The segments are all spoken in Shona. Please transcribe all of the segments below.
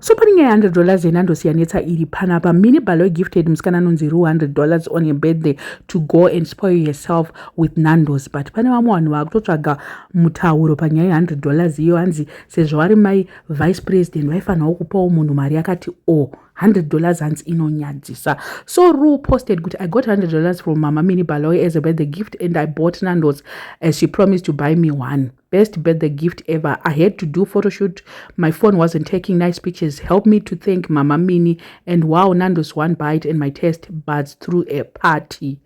So pane nyaya $100 yenandosiyanetsa iri panapa. Mini Baloyi gifted musikana anonzi $100 on her birthday to go and spoil yourself with Nando's, but pane vamwe vanhu vakutotsvaga mutauro panyaya $100 iyo. Hanzi sezvo vari mai vice president vaifanirawo kupawo munhu mari yakati $100 hanzi inonyadzisa. So Ru posted kuti I got $100 from Mama Mini Baloyi as a birthday gift and I bought Nando's as she promised to buy me one. Best birthday gift ever. I had to do photo shoot. My phone wasn't taking nice pictures. Help me to thank Mama Mini, and wow, Nando's one bite and my taste buds through a party.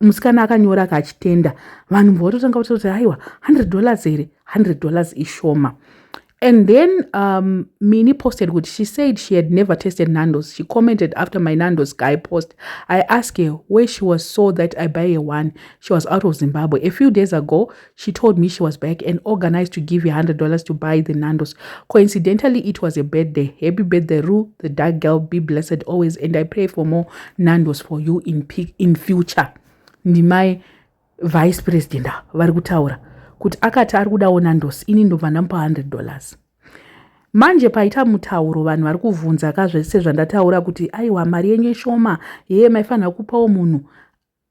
Musikana akanyora kachitenda. Vanhu vototanga kuti haiwa $100 here. $100 ishoma. And then Mini posted what she said she had never tasted Nando's. She commented after my Nando's guy post. I asked her where she was so that I buy her one. She was out of Zimbabwe. A few days ago, she told me she was back and organized to give her $100 to buy the Nando's. Coincidentally, it was a birthday. Happy birthday, Ru, the dark girl. Be blessed always. And I pray for more Nando's for you in future. Ndi my vice president vari kutaura kuti akati ari kudawo Nando's ini ndobva ndamupa $100. Manje paita mutauro vanhu vari kuvhunza kazvese zvandataura kuti aiwa mari yenyu shoma yeye maifanira kupawo munhu.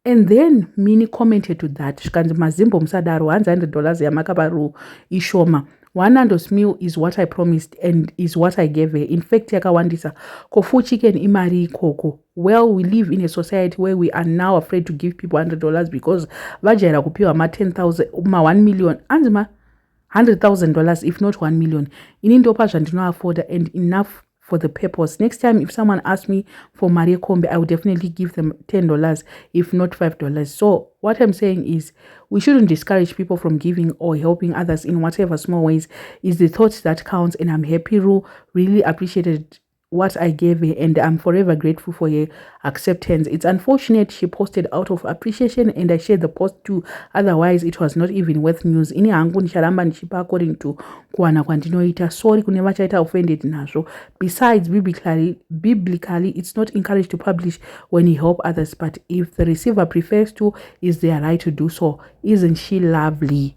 And then Mini commented to that. Zvikanzi mazimbo musadaro, hanzi $100 yamakapa Ru ishoma. One Nando's meal is what I promised and is what I gave her. In fact, yakawandisa. Kofu chicken imari ikoko. Well, we live in a society where we are now afraid to give people $100 because vajaira kupiwa ma 10,000, ma 1 million, anzima $100,000 if not 1 million. Ini ndopa zvandino afford and enough for the purpose. Next time, if someone asks me for Maria Kombe, I would definitely give them $10, if not $5. So what I'm saying is we shouldn't discourage people from giving or helping others in whatever small ways. Is the thought that counts, and I'm happy Ru really appreciated what I gave her and I'm forever grateful for her acceptance. It's unfortunate she posted out of appreciation and I shared the post too. Otherwise, it was not even worth news. Ini hangu nicharamba nichipa according to kuwana kwandinoita. Sorry kune vachaita offended nazvo. Besides, biblically, it's not encouraged to publish when you help others, but if the receiver prefers to, is their right to do so. Isn't she lovely?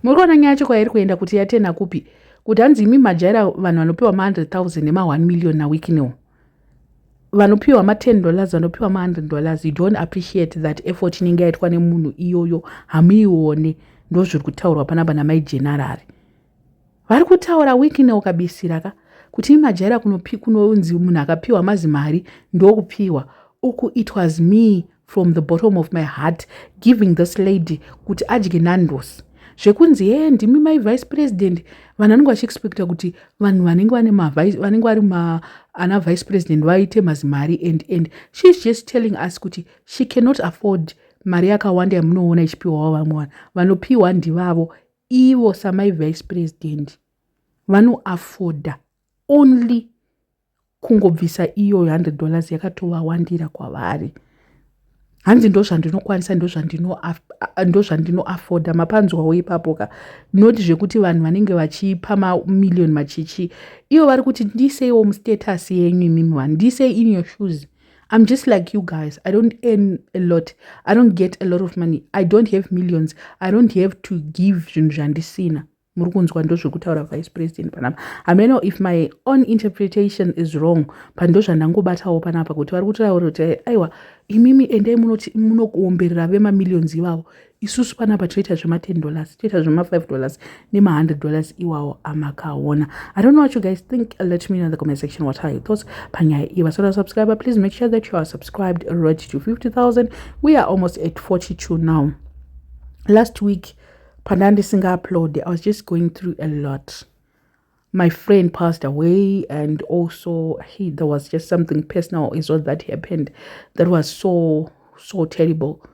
Murikuona nyaya yacho kwairi kuenda kuti yatena kupi? Kuti hanzi imi majaira vanhu vanopiwa ma 100,000 nema 1 million na wiki no. Vanopiwa ma $10, vanopiwa ma $100. You don't appreciate that effort inenge yaitwa nemunhu iyoyo. Hamuione. Ndo zviri kutaurwa panapa namai general. Vari kutaura wiki no kabisira ka. Kuti imi majaira kunonzi munhu akapiwa mazimari ndo kupiwa. Uku it was me from the bottom of my heart giving this lady kuti adye Nando's. Zvekunzi ndimi my vice president, vanhu vanenge vachiexpecta kuti vanhu vanenge vari ana vice president vaite mazimari and she's just telling us kuti she cannot afford mari yakawanda yamunoona ichipiwawo vamwe vanhu. Vanopiwa ndivavo, ivo samai vice president vanoafforda only kungobvisa iyo $100 yakatovawandira kwavari. Hanzi ndo zvandinokwanisa, ndo zvandino afforda. Mapanzwawo ipapo ka. Not zvekuti vanhu vanenge vachipa ma million machichi. Iyo vari kuti ndiseiwo mustatus yenyu imimi vanhu. Ndisei in your shoes. I'm just like you guys. I don't earn a lot. I don't get a lot of money. I don't have millions. I don't have to give zvinhu zvandisina. Murukunzwa ndo zvekutaura vice president panapa. I may know if my own interpretation is wrong. Pando zvandangobatawo panapa kuti vari kutaura kuti aiwa imimi endai munokuomberera vema millions ivavo. Isusu panapa toita zvema $10, toita zvema $5 nema $100 iwawo amakaona. I don't know what you guys think. Let me know in the comment section what are your thoughts. Panyaya iva so subscriber, please make sure that you are subscribed. Road to 50,000. We are almost at 42 now. Last week Pandandi Singa upload, I was just going through a lot. My friend passed away, and also there was just something personal is what that happened that was so terrible.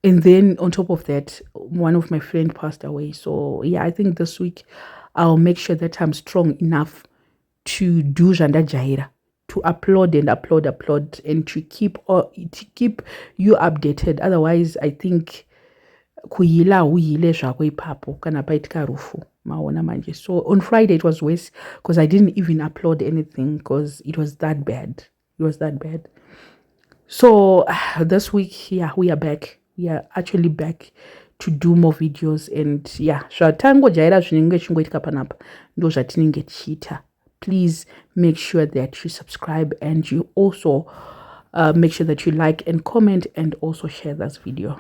And then on top of that, one of my friends passed away. So yeah, I think this week I'll make sure that I'm strong enough to do Janda Jaira, to upload and to keep you updated. Otherwise, I think kuyila uyile zvako ipapo kana paitika rufu maona manje. So on Friday it was worse because I didn't even upload anything because it was that bad. So this week, yeah, we are back. We are actually back to do more videos, and yeah, zvatango jaira zvinenge chingoitika panapa ndo zvatinenge tichiita please make sure that you subscribe, and you also make sure that you like and comment and also share this video.